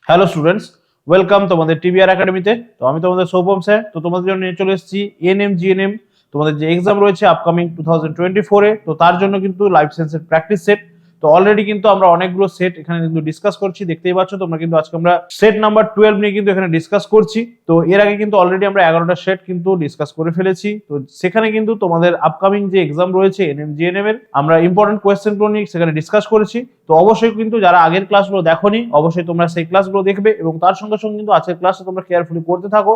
Hello students, welcome তোমাদের TBR একাডেমিতে। তো আমি তোমাদের সৌপম স্যার। তো তোমাদের জন্য নিয়ে চলে এসেছি এএনএম জিএনএম তোমাদের যে এক্সাম রয়েছে আপকামিং 2024-এ। তো তার জন্য কিন্তু লাইফ সায়েন্সের প্র্যাকটিস সেট। তো অলরেডি কিন্তু আমরা অনেকগুলো সেট এখানে কিন্তু ডিসকাস করছি, দেখতেই পাচ্ছ তোমরা। কিন্তু আজকে আমরা সেট নাম্বার 12 নিয়ে কিন্তু এখানে ডিসকাস করছি। তো এর আগে কিন্তু অলরেডি আমরা 11টা সেট কিন্তু ডিসকাস করে ফেলেছি। তো সেখানে কিন্তু তোমাদের আপকামিং যে এক্সাম রয়েছে এএনএম জিএনএম এর আমরা ইম্পর্টেন্ট কোয়েশ্চেনগুলো নিয়ে সেখানে ডিসকাস করেছি। তো অবশ্যই কিন্তু যারা আগের ক্লাসগুলো দেখোনি, অবশ্যই তোমরা সেই ক্লাসগুলো দেখবে এবং তার সঙ্গে সঙ্গে কিন্তু আজকের ক্লাসটা তোমরা কেয়ারফুলি পড়তে থাকো।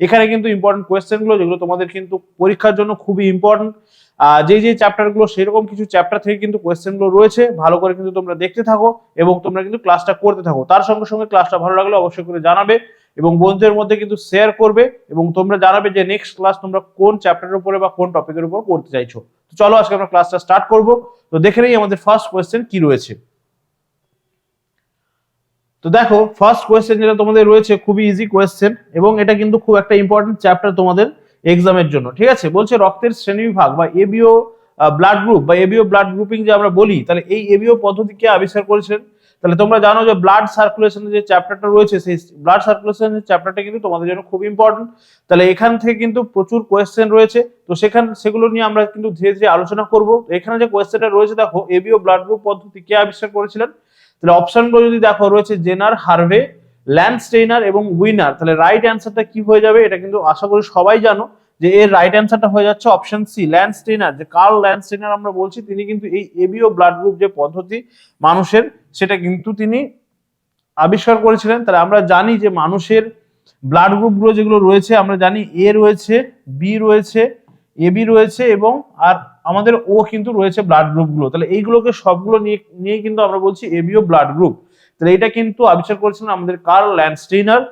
এখানে কিন্তু ইম্পর্টেন্ট কোয়েশ্চেনগুলো যেগুলো তোমাদের কিন্তু পরীক্ষার জন্য খুবই ইম্পর্টেন্ট, যে চ্যাপ্টারগুলো সেরকম কিছু চ্যাপ্টার থেকে কিন্তু কোয়েশ্চেনগুলো রয়েছে, ভালো করে কিন্তু তোমরা দেখতে থাকো এবং তোমরা কিন্তু ক্লাসটা করতে থাকো। তার সঙ্গে সঙ্গে ক্লাসটা ভালো লাগলে অবশ্যই করে জানাবে এবং বন্ধুদের মধ্যে কিন্তু শেয়ার করবে এবং তোমরা জানাবে যে নেক্সট ক্লাস তোমরা কোন চ্যাপ্টারের উপরে বা কোন টপিকের উপর করতে চাইছো। তো চলো আজকে আমরা ক্লাসটা স্টার্ট করব। তো দেখে নেই আমাদের ফার্স্ট কোয়েশ্চেন কি রয়েছে। তো দেখো, ফার্স্ট কোয়েশ্চেন যেটা তোমাদের রয়েছে খুবই ইজি কোয়েশ্চেন এবং এটা কিন্তু খুব একটা ইম্পর্টেন্ট চ্যাপ্টার তোমাদের এক্সামের জন্য। ঠিক আছে, বলছে রক্তের শ্রেণীবিভাগ বা এবিও ব্লাড গ্রুপ বা এবিও ব্লাড গ্রুপিং যে আমরা বলি, তাহলে এই এবিও পদ্ধতি কে আবিষ্কার করেছিলেন? তাহলে তোমরা জানো যে ব্লাড সার্কুলেশনের যে চ্যাপ্টারটা রয়েছে, সেই ব্লাড সার্কুলেশনের চ্যাপ্টারটা কিন্তু তোমাদের জন্য খুব ইম্পর্টেন্ট। তাহলে এখান থেকে কিন্তু প্রচুর কোয়েশ্চেন রয়েছে। তো সেগুলো নিয়ে আমরা কিন্তু ধীরে ধীরে আলোচনা করব। এখানে যে কোয়েশ্চেনটা রয়েছে, দেখো এবিও ব্লাড গ্রুপ পদ্ধতি কে আবিষ্কার করেছিলেন? তাহলে অপশনগুলো যদি দেখো রয়েছে জেনার, হার্ভে, ল্যান্ডস্টেইনার এবং উইনার। তাহলে রাইট অ্যান্সারটা কি হয়ে যাবে? এটা কিন্তু আশা করি সবাই জানো যে এর রাইট অ্যান্সারটা হয়ে যাচ্ছে অপশন সি, ল্যান্ডস্টেইনার। যে কার্ল ল্যান্ডস্টেইনার আমরা বলছি, তিনি কিন্তু এই এবিও ব্লাড গ্রুপ যে পদ্ধতি মানুষের, সেটা কিন্তু তিনি আবিষ্কার করেছিলেন। তাহলে আমরা জানি যে মানুষের ব্লাড গ্রুপগুলো যেগুলো রয়েছে, আমরা জানি এ রয়েছে, বি রয়েছে, এবি রয়েছে এবং আর আমাদের ও কিন্তু রয়েছে ব্লাড গ্রুপগুলো। তাহলে এইগুলোকে সবগুলো নিয়ে কিন্তু আমরা বলছি এবিও ব্লাড গ্রুপ। তাহলে এটা কিন্তু আবিষ্কার করেছিলেন আমাদের কার্ল ল্যান্ডস্টেইনার।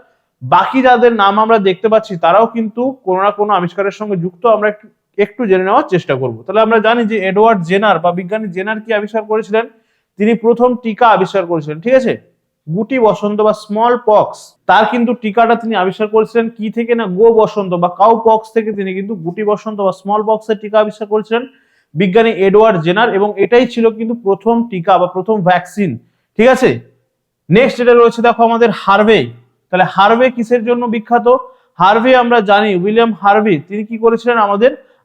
বাকি যাদের নাম আমরা দেখতে পাচ্ছি তারাও কিন্তু কোনো না কোনো আবিষ্কারের সঙ্গে যুক্ত, আমরা একটু জেনে নেওয়ার চেষ্টা করব। তাহলে আমরা জানি যে এডওয়ার্ড জেনার বা বিজ্ঞানী জেনার কি আবিষ্কার করেছিলেন? তিনি প্রথম টিকা আবিষ্কার করেছিলেন। ঠিক আছে, গুটি বসন্ত বা স্মল পক্স, তার কিন্তু টিকাটা তিনি আবিষ্কার করেছিলেন কি থেকে? না, গো বসন্ত বা কাউ পক্স থেকে তিনি কিন্তু গুটি বসন্ত বা স্মল পক্সের টিকা আবিষ্কার করেছিলেন বিজ্ঞানী এডওয়ার্ড জেনার, এবং এটাই ছিল কিন্তু প্রথম টিকা বা প্রথম ভ্যাকসিন। ঠিক আছে, নেক্সট যেটা রয়েছে দেখো আমাদের হার্ভে। তাহলে হার্ভে কিসের জন্য বিখ্যাত? হার্ভে আমরা জানি উইলিয়াম হার্ভে তিনি কি করেছিলেন?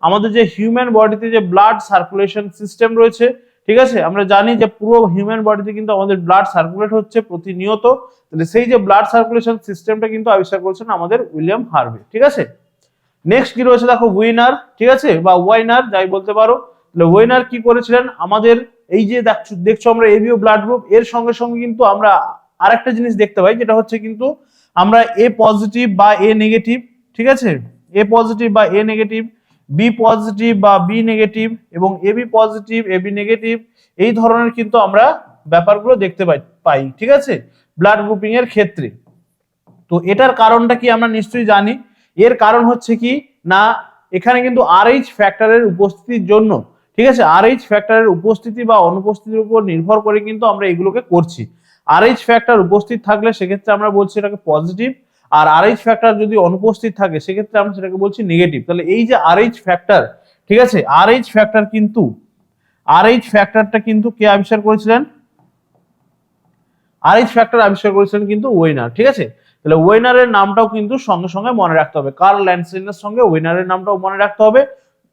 আমাদের যে হিউম্যান বডিতে যে ব্লাড সার্কুলেশন সিস্টেম রয়েছে, ঠিক আছে, আমরা জানি যে পুরো হিউম্যান বডিতে কিন্তু আমাদের ব্লাড সার্কুলেট হচ্ছে প্রতিনিয়ত। তাহলে সেই যে ব্লাড সার্কুলেশন সিস্টেমটা কিন্তু আবিষ্কার করেছেন আমাদের উইলিয়াম হার্ভে। ঠিক আছে, নেক্সট কি রয়েছে দেখো উইনার, ঠিক আছে, বা ওয়াইনার যাই বলতে পারো। তাহলে ওয়াইনার কি করেছিলেন? আমাদের এই যে দেখছো আমরা এবিও ব্লাড গ্রুপ, এর সঙ্গে সঙ্গে কিন্তু আমরা আরেকটা জিনিস দেখতে পাই, যেটা হচ্ছে কিন্তু আমরা এ পজিটিভ বা এ নেগেটিভ, ঠিক আছে, এ পজিটিভ বা এ নেগেটিভ, বি পজিটিভ বা বি নেগেটিভ এবং এবি পজিটিভ এবি নেগেটিভ, এই ধরনের কিন্তু আমরা ব্যাপারগুলো দেখতে পাই। ঠিক আছে, ব্লাড গ্রুপিং এর ক্ষেত্রে। তো এটার কারণটা কি আমরা নিশ্চয়ই জানি। এর কারণ হচ্ছে কি না, এখানে কিন্তু আরএইচ ফ্যাক্টরের উপস্থিতির জন্য, ঠিক আছে, আরএইচ ফ্যাক্টরের উপস্থিতি বা অনুপস্থিতির উপর নির্ভর করে কিন্তু আমরা এগুলোকে করছি। আরএইচ ফ্যাক্টর উপস্থিত থাকলে সেক্ষেত্রে আমরা বলছি এটাকে পজিটিভ, আর আরএইচ ফ্যাক্টর যদি অনুপস্থিত থাকে সেক্ষেত্রে আমরা সেটাকে বলছি নেগেটিভ। তাহলে এই যে আরএইচ ফ্যাক্টর, ঠিক আছে, আরএইচ ফ্যাক্টরটা কিন্তু কে আবিষ্কার করেছিলেন? আরএইচ ফ্যাক্টর আবিষ্কার করেছিলেন কিন্তু ওয়েনার। ঠিক আছে, তাহলে ওয়েনারের নামটাও কিন্তু সঙ্গে সঙ্গে মনে রাখতে হবে, কার্ল ল্যান্ডস্টেইনারের সঙ্গে ওয়েনারের নামটাও মনে রাখতে হবে।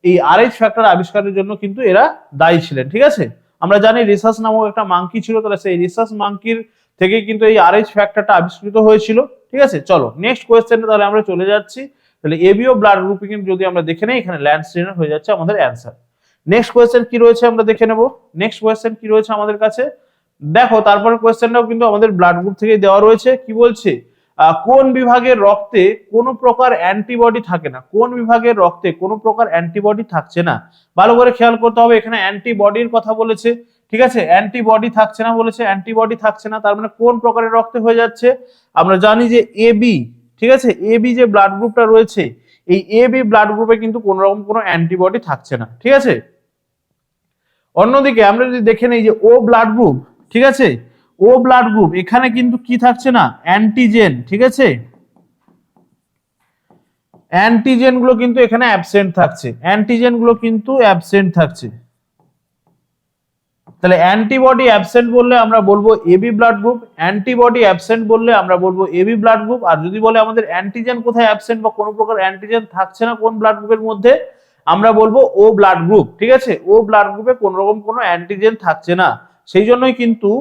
এই আরএইচ ফ্যাক্টর আবিষ্কারের জন্য কিন্তু এরা দায়ী ছিলেন। ঠিক আছে, আমরা জানি রিসার্চ নামক একটা মাঙ্কি ছিল, তাহলে সেই রিসার্চ মাঙ্কির থেকে কিন্তু এই আরএইচ ফ্যাক্টরটা আবিষ্কৃত হয়েছিল। ঠিক আছে, চলো নেক্সট কোয়েশ্চেনে তাহলে আমরা চলে যাচ্ছি। তাহলে এবিও ব্লাড গ্রুপিং যদি আমরা দেখে নেই, এখানে ল্যান্ডস্টেইনার হয়ে যাচ্ছে আমাদের অ্যান্সার। নেক্সট কোয়েশ্চেন কি রয়েছে আমরা দেখে নেব। নেক্সট কোয়েশ্চেন কি রয়েছে আমাদের কাছে, দেখো তারপরে কোয়েশ্চেনটাও কিন্তু আমাদের ব্লাড গ্রুপ থেকে দেওয়া রয়েছে। কি বলছে? কোন বিভাগের রক্তে কোনো প্রকার অ্যান্টিবডি থাকে না? কোন বিভাগের রক্তে কোনো প্রকার অ্যান্টিবডি থাকছে না? ভালো করে খেয়াল করতে হবে, এখানে অ্যান্টিবডির কথা বলেছে। ঠিক আছে, অ্যান্টিবডি থাকছে না বলেছে, অ্যান্টিবডি থাকছে না, তার মানে কোন প্রকারের রক্তে হয়ে যাচ্ছে? আমরা জানি যে এবি, ঠিক আছে, এবি যে ব্লাড গ্রুপটা রয়েছে, এই এবি ব্লাড গ্রুপে কিন্তু কোনো রকম কোনো অ্যান্টিবডি থাকছে না। ঠিক আছে, অন্যদিকে আমরা যদি দেখে নেই যে ও ব্লাড গ্রুপ, ঠিক আছে, ও ব্লাড গ্রুপ, এখানে কিন্তু কি থাকছে না? অ্যান্টিজেন। ঠিক আছে, অ্যান্টিজেন গুলো কিন্তু এখানে অ্যাবসেন্ট থাকছে, অ্যান্টিজেন গুলো কিন্তু অ্যাবসেন্ট থাকছে। তাহলে অ্যান্টিবডি অ্যাবসেন্ট বললে আমরা বলবো AB blood group, antibody absent বললে আমরা বলবো এবি ব্লাড গ্রুপ। আর যদি বলে আমাদের অ্যান্টিজেন কোথায় অ্যাবসেন্ট বা কোনো প্রকার অ্যান্টিজেন থাকছে না কোন ব্লাড গ্রুপের মধ্যে, আমরা বলবো ও ব্লাড গ্রুপ। ঠিক আছে, ও ব্লাড গ্রুপে কোন রকম কোনো অ্যান্টিজেন থাকছে না, সেই জন্যই কিন্তু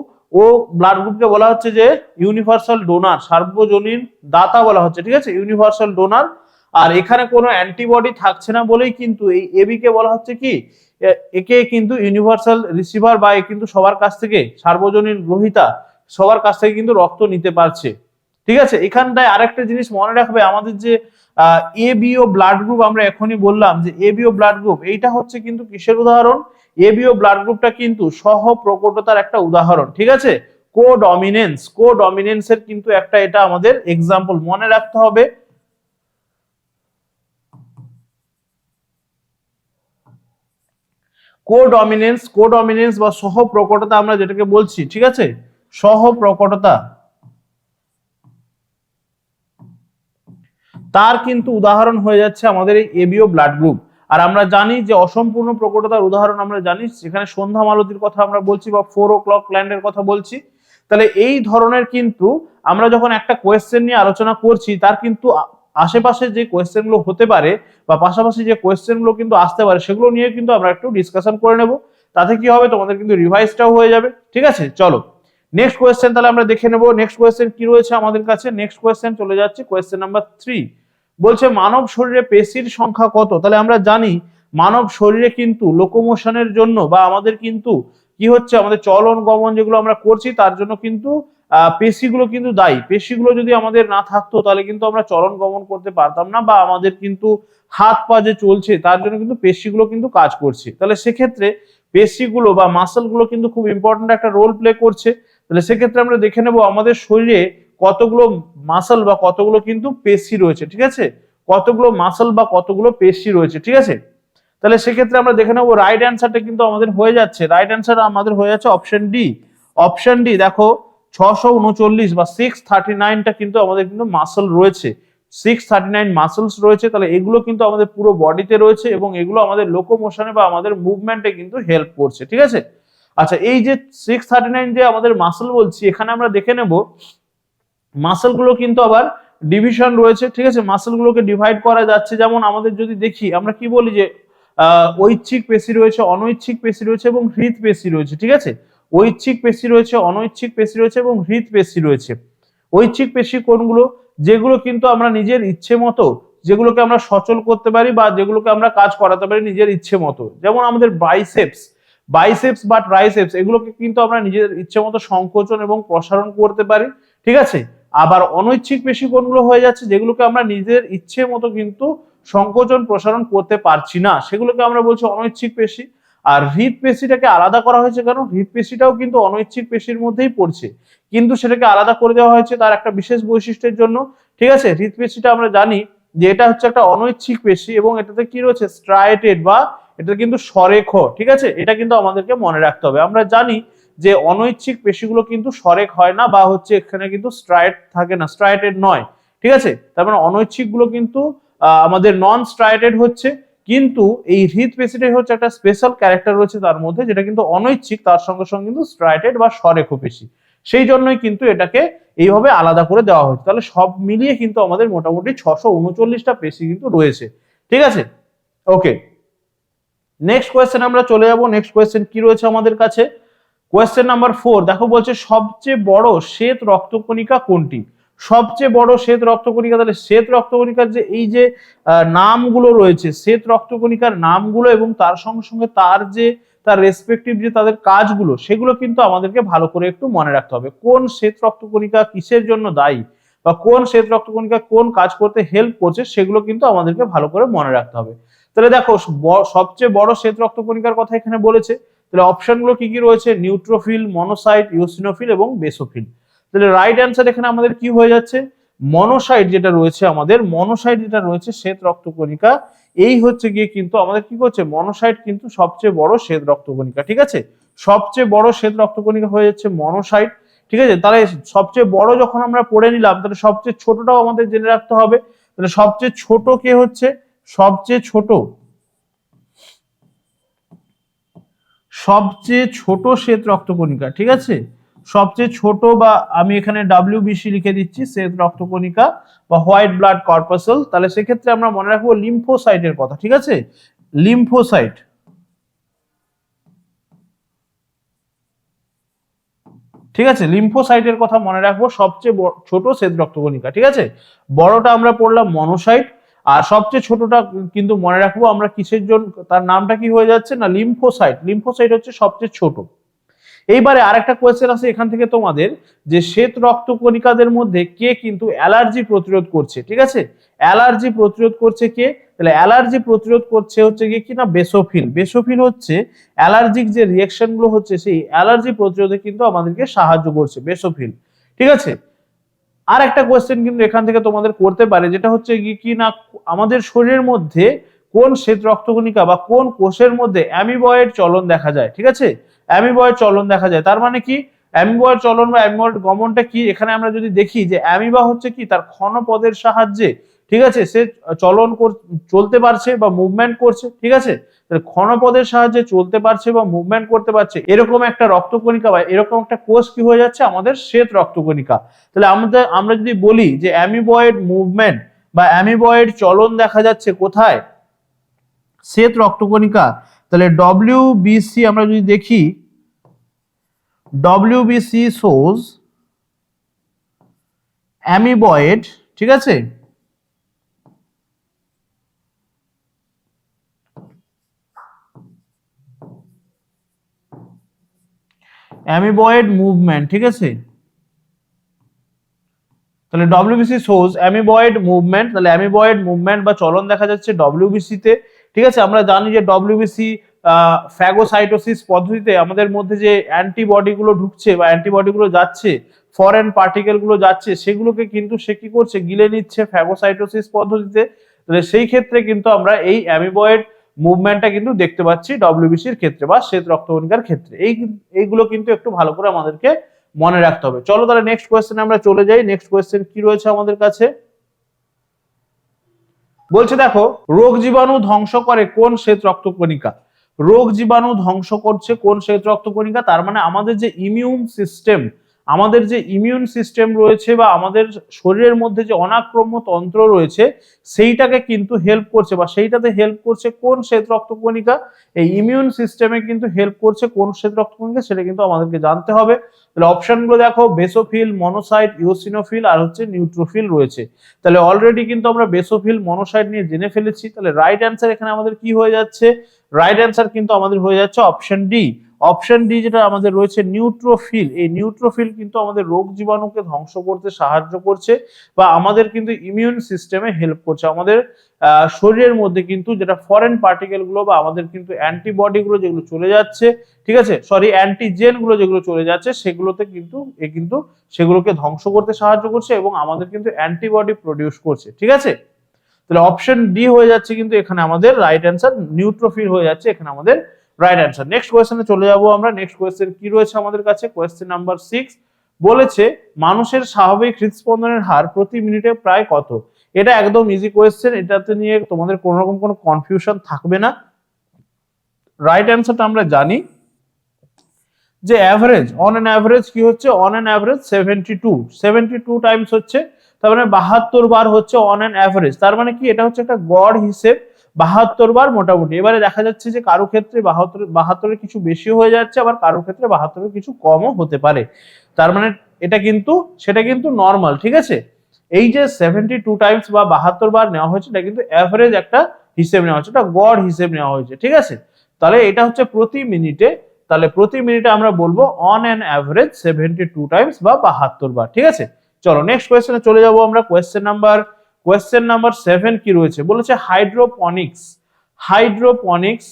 ও ব্লাড গ্রুপকে বলা হচ্ছে যে ইউনিভার্সাল ডোনার, সার্বজনীন দাতা বলা হচ্ছে। ঠিক আছে, ইউনিভার্সাল ডোনার। আর এখানে কোনো অ্যান্টিবডি থাকছে না বলেই কিন্তু এই এবি কে বলা হচ্ছে কি, একে কিন্তু ইউনিভার্সাল রিসিভার, বা এ কিন্তু সবার কাছ থেকে, সার্বজনীন গ্রহীতা, সবার কাছ থেকে কিন্তু রক্ত নিতে পারছে। ঠিক আছে, এখানটায় আরেকটা জিনিস মনে রাখবে, আমাদের যে এবিও ব্লাড গ্রুপ আমরা এখনই বললাম যে এবিও ব্লাড গ্রুপ, এইটা হচ্ছে কিন্তু কিসের উদাহরণ, এবিও ব্লাড গ্রুপটা কিন্তু সহ প্রকটতার একটা উদাহরণ। ঠিক আছে, কোডমিনেন্সের কিন্তু একটা এটা আমাদের এক্সাম্পল মনে রাখতে হবে। কোডমিনেন্স বা সহ প্রকটতা আমরা যেটাকে বলছি, ঠিক আছে, সহ প্রকটতা, তার কিন্তু উদাহরণ হয়ে যাচ্ছে আমাদের এই এবিও ব্লাড গ্রুপ। আর আমরা জানি যে অসম্পূর্ণ প্রকটতার উদাহরণ আমরা জানি, সেখানে সন্ধ্যা মালতীর কথা আমরা বলছি বা 4 o'clock প্ল্যান্টের কথা বলছি। তাহলে এই ধরনের কিন্তু আমরা যখন একটা কোয়েশ্চেন নিয়ে আলোচনা করছি, তার কিন্তু আশেপাশে যে কোয়েশ্চেন গুলো হতে পারে বা পাশাপাশি যে কোয়েশ্চেন গুলো কিন্তু আসতে পারে, সেগুলো নিয়ে কিন্তু আমরা একটু ডিসকাশন করে নেব। তাতে কি হবে, তোমাদের কিন্তু রিভাইজটাও হয়ে যাবে। ঠিক আছে, চলো নেক্সট কোয়েশ্চেন তাহলে আমরা দেখে নেব। নেক্সট কোয়েশ্চেন কি রয়েছে আমাদের কাছে, নেক্সট কোয়েশ্চেন চলে যাচ্ছে কোয়েশ্চেন নাম্বার 3। বলছে মানব শরীরে পেশির সংখ্যা কত। তাহলে আমরা জানি মানব শরীরে কিন্তু লোকোমোশনের জন্য বা আমাদের কিন্তু কি হচ্ছে, আমাদের চলন গমন যেগুলো আমরা করছি তার জন্য কিন্তু পেশিগুলো কিন্তু দায়ী। পেশিগুলো যদি আমাদের না থাকতো তাহলে কিন্তু আমরা চলন গমন করতে পারতাম না, বা আমাদের কিন্তু হাত পা যে চলছে তার জন্য কিন্তু পেশিগুলো কিন্তু কাজ করছে। তাহলে সেক্ষেত্রে পেশিগুলো বা মাসলগুলো কিন্তু খুব ইম্পর্টেন্ট একটা রোল প্লে করছে। তাহলে সেক্ষেত্রে আমরা দেখে নেব আমাদের শরীরে কতগুলো মাসল বা কতগুলো কিন্তু পেশি রয়েছে। ঠিক আছে, কতগুলো মাসল বা কতগুলো পেশি রয়েছে। ঠিক আছে, তাহলে সেক্ষেত্রে আমরা দেখে নেবো রাইট অ্যান্সারটা কিন্তু আমাদের হয়ে যাচ্ছে, রাইট অ্যান্সার আমাদের হয়ে যাচ্ছে অপশন ডি। অপশন ডি দেখো 639 বা 639টা কিন্তু আমাদের কিন্তু মাসল রয়েছে, 639 মাসলস রয়েছে। তাহলে এগুলো কিন্তু আমাদের পুরো বডিতে রয়েছে এবং এগুলো আমাদের লোকোমোশনে বা আমাদের মুভমেন্টে কিন্তু হেল্প করছে। ঠিক আছে, আচ্ছা এই যে 639 যে আমাদের মাসল বলছি, এখানে আমরা দেখে নেব মাসল গুলো কিন্তু আবার ডিভিশন রয়েছে। ঠিক আছে, মাসল গুলোকে ডিভাইড করা যাচ্ছে। যেমন আমাদের যদি দেখি, আমরা কি বলি যে ঐচ্ছিক পেশি রয়েছে, অনৈচ্ছিক পেশি রয়েছে এবং হৃদ পেশি রয়েছে। ঠিক আছে, ঐচ্ছিক পেশি রয়েছে, অনৈচ্ছিক পেশি রয়েছে এবং হৃদ পেশি রয়েছে। ঐচ্ছিক পেশি কোনগুলো, যেগুলো কিন্তু আমরা নিজের ইচ্ছে মতো, যেগুলোকে আমরা সচল করতে পারি বা যেগুলোকে আমরা কাজ করাতে পারি নিজের ইচ্ছে মতো। যেমন আমাদের বাইসেপস বা ট্রাইসেপস, এগুলোকে কিন্তু আমরা নিজের ইচ্ছে মতো সংকোচন এবং প্রসারণ করতে পারি। ঠিক আছে, আবার অনৈচ্ছিক পেশি কোনগুলো হয়ে যাচ্ছে, যেগুলোকে আমরা নিজের ইচ্ছে মতো কিন্তু সংকোচন প্রসারণ করতে পারছি না, সেগুলোকে আমরা বলছি অনৈচ্ছিক পেশি। আর হৃদ পেশিটাকে আলাদা করা হয়েছে, কারণ হৃদ পেশিটাও কিন্তু অনৈচ্ছিক পেশির মধ্যেই পড়ছে, কিন্তু সেটাকে আলাদা করে দেওয়া হয়েছে তার একটা বিশেষ বৈশিষ্ট্যের জন্য। ঠিক আছে, হৃদ পেশিটা আমরা জানি যে এটা হচ্ছে একটা অনৈচ্ছিক পেশি এবং এটাতে কি রয়েছে, স্ট্রাইটেড বা এটা কিন্তু সরেখ। ঠিক আছে, এটা কিন্তু আমাদেরকে মনে রাখতে হবে। আমরা জানি যে অনৈচ্ছিক পেশিগুলো কিন্তু সরেখ হয় না, বা হচ্ছে এখানে কিন্তু স্ট্রাইট থাকে না, স্ট্রাইটেড নয়। ঠিক আছে, তার মানে অনৈচ্ছিক গুলো কিন্তু আমাদের নন স্ট্রাইটেড হচ্ছে, কিন্তু এই হৃদ পেশিটাই হচ্ছে একটা স্পেশাল ক্যারেক্টার রয়েছে তার মধ্যে, যেটা কিন্তু অনৈচ্ছিক, তার সঙ্গে সঙ্গে কিন্তু স্ট্রাইটেড বা সরেখ পেশি। সেই জন্যই কিন্তু এটাকে এইভাবে আলাদা করে দেওয়া হয়েছে। তাহলে সব মিলিয়ে কিন্তু আমাদের মোটামুটি 639টা পেশি কিন্তু রয়েছে। ঠিক আছে, ওকে নেক্সট কোয়েশ্চেন আমরা চলে যাব। নেক্সট কোয়েশ্চেন কি রয়েছে আমাদের কাছে, কোয়েশ্চেন নাম্বার 4 দেখো, বলছে সবচেয়ে বড় শ্বেত রক্তকণিকা কোনটি। সবচেয়ে বড় শ্বেত রক্তকণিকা, তাহলে শ্বেত রক্তকণিকার যে এই যে নামগুলো রয়েছে, শ্বেত রক্তকণিকার নামগুলো এবং তার সঙ্গে সঙ্গে তার যে তার রেসপেক্টিভ যে তাদের কাজগুলো, সেগুলো কিন্তু আমাদেরকে ভালো করে একটু মনে রাখতে হবে। কোন শ্বেত রক্তকণিকা কিসের জন্য দায়ী বা কোন শ্বেত রক্তকণিকা কোন কাজ করতে হেল্প করছে, সেগুলো কিন্তু আমাদেরকে ভালো করে মনে রাখতে হবে। তাহলে দেখো সবচেয়ে বড় শ্বেত রক্তকণিকার কথা এখানে বলেছে, তাহলে অপশন গুলো কি কি রয়েছে, নিউট্রোফিল, মনোসাইট, ইওসিনোফিল এবং বেসোফিল। তাহলে রাইট অ্যান্সার এখানে আমাদের কি হয়ে যাচ্ছে, মনোসাইট যেটা রয়েছে, আমাদের মনোসাইট যেটা রয়েছে শ্বেত রক্তকণিকা, এই হচ্ছে গিয়ে কিন্তু আমাদের কি করছে, মনোসাইট কিন্তু সবচেয়ে বড় শ্বেত রক্তকণিকা। ঠিক আছে, সবচেয়ে বড় শ্বেত রক্তকণিকা হয়ে যাচ্ছে মনোসাইট। ঠিক আছে, তাহলে সবচেয়ে বড় যখন আমরা পড়ে নিলাম, তাহলে সবচেয়ে ছোটটাও আমাদের জেনে রাখতে হবে। তাহলে সবচেয়ে ছোট কে হচ্ছে, সবচেয়ে ছোট সবচেয়ে ছোট শ্বেত রক্তকণিকা, ঠিক আছে, সবচেয়ে ছোট, বা আমি এখানে WBC লিখে দিচ্ছি, শ্বেত রক্তকণিকা বা হোয়াইট ব্লাড কর্পাসেল, তাহলে সেক্ষেত্রে আমরা মনে রাখবো লিম্ফোসাইটের কথা, ঠিক আছে, লিম্ফোসাইট, ঠিক আছে, লিম্ফোসাইটের কথা মনে রাখবো, সবচেয়ে ছোট শ্বেত রক্তকণিকা, ঠিক আছে, বড়টা আমরা পড়লাম মনোসাইট, আর সবচেয়ে ছোটটা কিন্তু মনে রাখবো আমরা কিসের জন্য, তার নামটা কি হয়ে যাচ্ছে না লিম্ফোসাইট, লিম্ফোসাইট হচ্ছে সবচেয়ে ছোট। এইবারে আরেকটা কোয়েশ্চেন আছে এখান থেকে তোমাদের, যে শ্বেত রক্তকণিকাদের মধ্যে কে কিন্তু অ্যালার্জি প্রতিরোধ করছে, ঠিক আছে, অ্যালার্জি প্রতিরোধ করছে কে, তাহলে অ্যালার্জি প্রতিরোধ করছে হচ্ছে কি না বেসোফিল, বেসোফিল হচ্ছে অ্যালার্জিক যে রিঅ্যাকশন গুলো হচ্ছে সেই অ্যালার্জি প্রতিরোধে কিন্তু আমাদেরকে সাহায্য করছে বেসোফিল, ঠিক আছে। আর একটা কোয়েশ্চেন কিন্তু এখান থেকে তোমাদের করতে পারে, যেটা হচ্ছে কি না আমাদের শরীরের মধ্যে কোন শ্বেত রক্তকণিকা বা কোন কোষের মধ্যে অ্যামিবয়েড চলন দেখা যায়, ঠিক আছে, অ্যামিবয়েড চলন দেখা যায়, তার মানে কি অ্যামিবয়েড চলন বা অ্যামিবয়েড গমনটা কি, এখানে আমরা যদি দেখি যে অ্যামিবা হচ্ছে কি তার ক্ষণপদের সাহায্যে, ঠিক আছে, সে চলতে পারছে বা মুভমেন্ট করছে, ঠিক আছে, ক্ষণপদের সাহায্যে চলতে পারছে বা মুভমেন্ট করতে পারছে, এরকম একটা রক্তকণিকা বা এরকম একটা কোষ কি হয়ে যাচ্ছে আমাদের শ্বেত রক্তকণিকা। তাহলে আমরা যদি বলি যে অ্যামিবয়েড মুভমেন্ট বা অ্যামিবয়েড চলন দেখা যাচ্ছে কোথায়, শ্বেত রক্তকণিকা, তাহলে WBC আমরা যদি দেখি, WBC shows অ্যামিবয়েড, ঠিক আছে, অ্যামিবয়েড মুভমেন্ট, ঠিক আছে, তাহলে WBC shows অ্যামিবয়েড মুভমেন্ট, তাহলে অ্যামিবয়েড মুভমেন্ট বা চলন দেখা যাচ্ছে WBC তে, ঠিক আছে। আমরা জানি যে WBC ফ্যাগোসাইটোসিস পদ্ধতিতে আমাদের মধ্যে যে অ্যান্টিবডি গুলো ঢুকছে বা অ্যান্টিবডি গুলো যাচ্ছে, ফরেন পার্টিকেল গুলো যাচ্ছে, সেগুলোকে কিন্তু সে কি করছে গিলে নিচ্ছে ফ্যাগোসাইটোসিস পদ্ধতিতে, তাহলে সেই ক্ষেত্রে কিন্তু আমরা এই অ্যামিবয়েড মুভমেন্টটা কিন্তু দেখতে পাচ্ছি WBCর ক্ষেত্রে বা শ্বেত রক্তকণিকার ক্ষেত্রে। এইগুলো কিন্তু একটু ভালো করে আমাদেরকে মনে রাখতে হবে। চলো তাহলে নেক্সট কোয়েশ্চেনে আমরা চলে যাই। নেক্সট কোয়েশ্চেন কি রয়েছে আমাদের কাছে, বলছে দেখো রোগ জীবাণু ধ্বংস করে কোন শ্বেত রক্তকণিকা, রোগ জীবাণু ধ্বংস করছে কোন শ্বেত রক্তকণিকা, তার মানে আমাদের যে ইমিউন সিস্টেম রয়েছে বা আমাদের শরীরের মধ্যে যে অনাক্রম্য তন্ত্র রয়েছে সেইটাকে কিন্তু হেল্প করছে বা সেইটাতে হেল্প করছে কোন শ্বেত রক্তকণিকা, এই ইমিউন সিস্টেমে কিন্তু হেল্প করছে কোন শ্বেত রক্তকণিকা, সেটা কিন্তু আমাদেরকে জানতে হবে। তাহলে অপশনগুলো দেখো বেসোফিল, মনোসাইট, ইওসিনোফিল আর হচ্ছে নিউট্রোফিল রয়েছে। তাহলে অলরেডি কিন্তু আমরা বেসোফিল, মনোসাইট নিয়ে জেনে ফেলেছি। তাহলে রাইট অ্যান্সার এখানে আমাদের কি হয়ে যাচ্ছে, রাইট অ্যান্সার কিন্তু আমাদের হয়ে যাচ্ছে অপশন ডি। অপশন ডি যেটা আমাদের রয়েছে নিউট্রোফিল, এই নিউট্রোফিল কিন্তু আমাদের রোগ জীবাণুকে ধ্বংস করতে সাহায্য করছে বা আমাদের কিন্তু ইমিউন সিস্টেমে হেল্প করছে। আমাদের শরীরের মধ্যে কিন্তু যেটা ফরেন পার্টিকেল গুলো বা আমাদের কিন্তু অ্যান্টিবডি গুলো যেগুলো চলে যাচ্ছে, ঠিক আছে, সরি অ্যান্টিজেন গুলো যেগুলো চলে যাচ্ছে সেগুলোতে কিন্তু কিন্তু সেগুলোকে ধ্বংস করতে সাহায্য করছে এবং আমাদের কিন্তু অ্যান্টিবডি প্রডিউস করছে, ঠিক আছে। তাহলে অপশন ডি হয়ে যাচ্ছে কিন্তু এখানে আমাদের রাইট অ্যান্সার, নিউট্রোফিল হয়ে যাচ্ছে এখানে আমাদের রাইট অ্যান্সার। নেক্সট কোয়েশ্চেনে চলে যাব আমরা। নেক্সট কোয়েশ্চেন কি রয়েছে আমাদের কাছে, কোয়েশ্চেন নাম্বার 6 বলেছে মানুষের স্বাভাবিক হৃদস্পন্দনের হার প্রতি মিনিটে প্রায় কত। এটা একদম ইজি কোয়েশ্চেন, এটাতে নিয়ে তোমাদের কোনো রকম কোনো কনফিউশন থাকবে না। রাইট অ্যান্সারটা আমরা জানি যে অ্যাভারেজ, অন অ্যান অ্যাভারেজ কি হচ্ছে, অন অ্যান অ্যাভারেজ 72 টাইমস হচ্ছে, তার মানে 72 বার হচ্ছে অন অ্যান অ্যাভারেজ। তার মানে কি এটা হচ্ছে একটা গড় হিসেব, 72 বার মোটামুটি। এবারে দেখা যাচ্ছে যে কারো ক্ষেত্রে 72 কিছু বেশি হয়ে যাচ্ছে, আবার কারো ক্ষেত্রে 72 কিছু কমও হতে পারে। তার মানে সেটা কিন্তু নর্মাল, ঠিক আছে। এই যে 72 টাইমস বা 72 বার নেওয়া হয়েছে এটা কিন্তু অ্যাভারেজ একটা হিসেব নেওয়া হয়েছে, এটা গড় হিসেব নেওয়া হয়েছে, ঠিক আছে। তাহলে এটা হচ্ছে প্রতি মিনিটে, তাহলে প্রতি মিনিটে আমরা বলবো অন অ্যান অ্যাভারেজ 72 টাইমস বা 72 বার, ঠিক আছে। চলো নেক্সট কোয়েশ্চেনে চলে যাব আমরা। কোয়েশ্চেন নাম্বার 7 কি রয়েছে, বলেছে হাইড্রোপনিক্স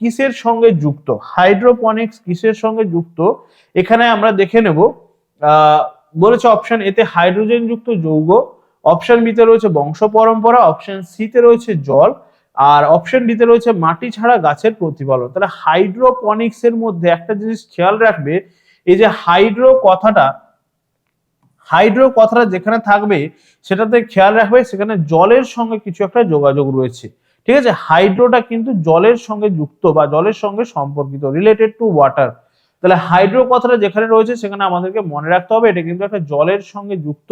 কিসের সঙ্গে যুক্ত, হাইড্রোপনিক্স কিসের সঙ্গে যুক্ত, এখানে আমরা দেখে নেব। বলেছে অপশন এ তে হাইড্রোজেন যুক্ত যৌগ, অপশন বি তে রয়েছে বংশ পরম্পরা, অপশন সি তে রয়েছে জল, আর অপশন ডি তে রয়েছে মাটি ছাড়া গাছের প্রতিপালন। তাহলে হাইড্রোপনিক্স এর মধ্যে একটা জিনিস খেয়াল রাখবে, এই যে হাইড্রো কথাটা যেখানে থাকবে সেটাতে খেয়াল রাখবে সেখানে জলের সঙ্গে কিছু একটা যোগাযোগ রয়েছে, ঠিক আছে, হাইড্রোটা কিন্তু জলের সঙ্গে যুক্ত বা জলের সঙ্গে সম্পর্কিত, রিলেটেড টু ওয়াটার। তাহলে হাইড্রো কথাটা যেখানে রয়েছে সেখানে আমাদেরকে মনে রাখতে হবে এটা কিন্তু একটা জলের সঙ্গে যুক্ত।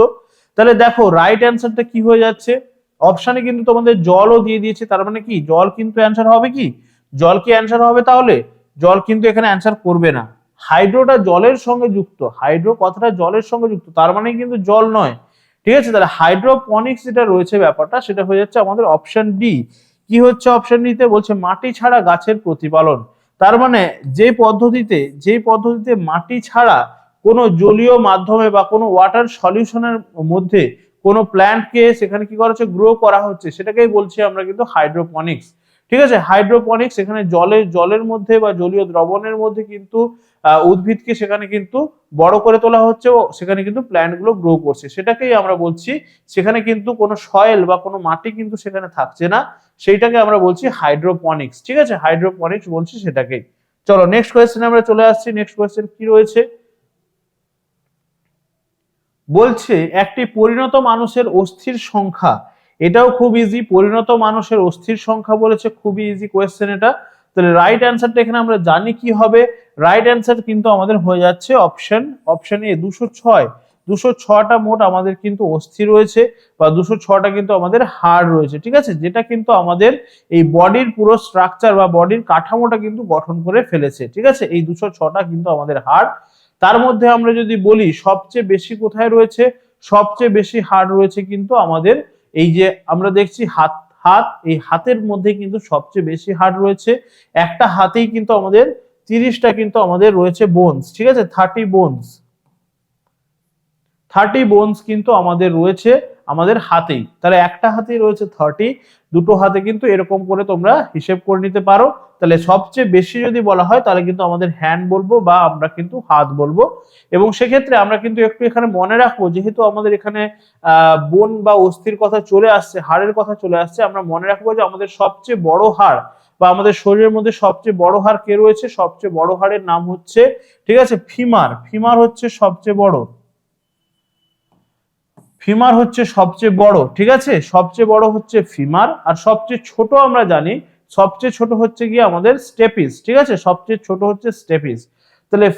তাহলে দেখো রাইট অ্যান্সারটা কি হয়ে যাচ্ছে, অপশানে কিন্তু তোমাদের জলও দিয়ে দিয়েছে, তার মানে কি জল কিন্তু অ্যান্সার হবে, কি জল কি অ্যান্সার হবে? তাহলে জল কিন্তু এখানে অ্যান্সার করবে না। হাইড্রোটা জলের সঙ্গে যুক্ত, হাইড্রো কথাটা জলের সঙ্গে যুক্ত, তার মানে কিন্তু জল নয়। ঠিক আছে, তাহলে হাইড্রোপনিক্স যেটা রয়েছে ব্যাপারটা সেটা হয়ে যাচ্ছে আমাদের অপশন ডি। কি হচ্ছে অপশন ডিতে? বলছে মাটি ছাড়া গাছের প্রতিপালন। তার মানে যে পদ্ধতিতে মাটি ছাড়া কোনো জলীয় মাধ্যমে বা কোনো ওয়াটার সলিউশনের মধ্যে কোনো প্ল্যান্টকে সেখানে কি করা হচ্ছে, গ্রো করা হচ্ছে, সেটাকেই বলছি আমরা কিন্তু হাইড্রোপনিক্স। ঠিক আছে, হাইড্রোপনিক্স এখানে জলের মধ্যে বা জলীয় দ্রবণের মধ্যে কিন্তু উদ্ভিদকে সেখানে কিন্তু বড় করে তোলা হচ্ছে ও সেখানে কিন্তু প্ল্যান্ট গুলো গ্রো করছে, সেটাকেই আমরা বলছি সেখানে কিন্তু কোনো সয়েল বা কোনো মাটি কিন্তু সেখানে থাকছে না, সেইটাকে আমরা বলছি হাইড্রোপনিক্স। ঠিক আছে, হাইড্রোপনিক্স বলছি সেটাকেই। চলো নেক্সট কোয়েশ্চেনে আমরা চলে আসছি। নেক্সট কোয়েশ্চেন কি রয়েছে, বলছে একটি পরিণত মানুষের অস্থির সংখ্যা, এটাও খুব ইজি, পরিণত মানুষের অস্থির সংখ্যা বলেছে, খুবই ইজি কোয়েশ্চেন এটা। তাহলে রাইট অ্যান্সারটা এখানে আমরা জানি কি হবে, রাইট অ্যান্সার কিন্তু আমাদের হয়ে যাচ্ছে অপশন এ 206। 206টা মোট আমাদের কিন্তু অস্থি রয়েছে বা 206টা কিন্তু আমাদের হাড় রয়েছে। ঠিক আছে, যেটা কিন্তু আমাদের এই বডির পুরো স্ট্রাকচার বা বডির কাঠামোটা কিন্তু গঠন করে ফেলেছে। ঠিক আছে, এই 206টা কিন্তু আমাদের হাড়। তার মধ্যে আমরা যদি বলি সবচেয়ে বেশি কোথায় রয়েছে, সবচেয়ে বেশি হাড় রয়েছে কিন্তু আমাদের এই যে আমরা দেখছি এই হাতের মধ্যে কিন্তু সবচেয়ে বেশি হাড় রয়েছে। একটা হাতেই কিন্তু আমাদের 30টা কিন্তু আমাদের রয়েছে বোনস। ঠিক আছে, 30 বোনস কিন্তু আমাদের রয়েছে আমাদের হাতেই। তাহলে একটা হাতেই রয়েছে 30, দুটো হাতে কিন্তু এরকম করে তোমরা হিসেব করে নিতে পারো। তাহলে সবচেয়ে বেশি যদি বলা হয় তাহলে কিন্তু আমাদের হ্যান্ড বলবো বা আমরা কিন্তু হাত বলবো। এবং সেক্ষেত্রে আমরা কিন্তু একটু এখানে মনে রাখবো, যেহেতু আমাদের এখানে বোন বা অস্থির কথা চলে আসছে, হাড়ের কথা চলে আসছে, আমরা মনে রাখবো যে আমাদের সবচেয়ে বড় হাড় বা আমাদের শরীরের মধ্যে সবচেয়ে বড় হাড় কে রয়েছে, সবচেয়ে বড় হাড়ের নাম হচ্ছে, ঠিক আছে, ফিমার হচ্ছে সবচেয়ে বড়। ফিমার হচ্ছে সবচেয়ে বড়। ঠিক আছে, সবচেয়ে বড় হচ্ছে ফিমার, আর সবচেয়ে ছোট আমরা জানি সবচেয়ে ছোট হচ্ছে গিয়ে আমাদের স্টেপিস। ঠিক আছে, সবচেয়ে ছোট হচ্ছে স্টেপিস। তাহলে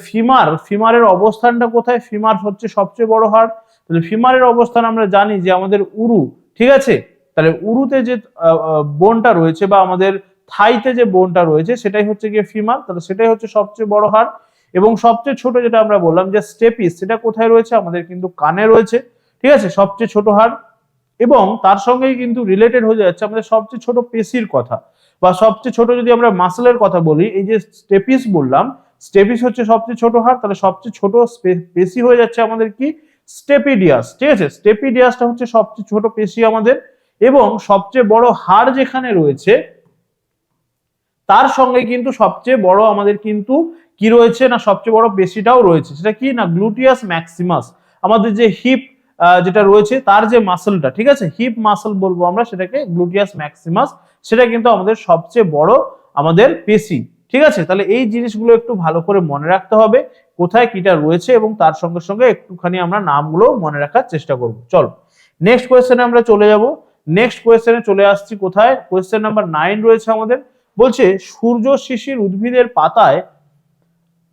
ফিমারের অবস্থানটা কোথায়? ফিমার হচ্ছে সবচেয়ে বড় হাড়, তাহলে ফিমারের অবস্থান আমরা জানি যে আমাদের উরু। ঠিক আছে, তাহলে উরুতে যে বোনটা রয়েছে বা আমাদের থাইতে যে বোনটা রয়েছে সেটাই হচ্ছে গিয়ে ফিমার, তাহলে সেটাই হচ্ছে সবচেয়ে বড় হাড়। এবং সবচেয়ে ছোট যেটা আমরা বললাম যে স্টেপিস, সেটা কোথায় রয়েছে? আমাদের কিন্তু কানে রয়েছে। ঠিক আছে, সবচেয়ে ছোট হাড়। এবং তার সঙ্গেই কিন্তু রিলেটেড হয়ে যাচ্ছে আমাদের সবচেয়ে ছোট পেশির কথা বা সবচেয়ে ছোট যদি আমরা মাসলের কথা বলি, এই যে স্টেপিস বললাম, স্টেপিস হচ্ছে সবচেয়ে ছোট হাড়, তাহলে সবচেয়ে ছোট পেশি হয়ে যাচ্ছে আমাদের কি? স্টেপিডিয়াস। ঠিক আছে, স্টেপিডিয়াসটা হচ্ছে সবচেয়ে ছোট পেশি আমাদের। এবং সবচেয়ে বড় হাড় যেখানে রয়েছে তার সঙ্গে কিন্তু সবচেয়ে বড় আমাদের কিন্তু কি রয়েছে না, সবচেয়ে বড় পেশিটাও রয়েছে, সেটা কি না, গ্লুটিয়াস ম্যাক্সিমাস। আমাদের যে হিপ যেটা রয়েছে তার যে মাসলটা, ঠিক আছে, হিপ মাসল বলবো আমরা সেটাকে, গ্লুটিয়াস ম্যাক্সিমাস, সেটা কিন্তু আমাদের সবচেয়ে বড় আমাদের পেশি। ঠিক আছে, তাহলে এই জিনিসগুলো একটু ভালো করে মনে রাখতে হবে কোথায় কিটা রয়েছে, এবং তার সঙ্গে সঙ্গে একটুখানি আমরা নামগুলো মনে রাখার চেষ্টা করব। চলো নেক্সট কোয়েশ্চেনে আমরা চলে যাব। নেক্সট কোয়েশ্চেনে চলে আসছি কোথায়, কোয়েশ্চেন নাম্বার 9 রয়েছে আমাদের। বলছে সূর্য শিশির উদ্ভিদের পাতায়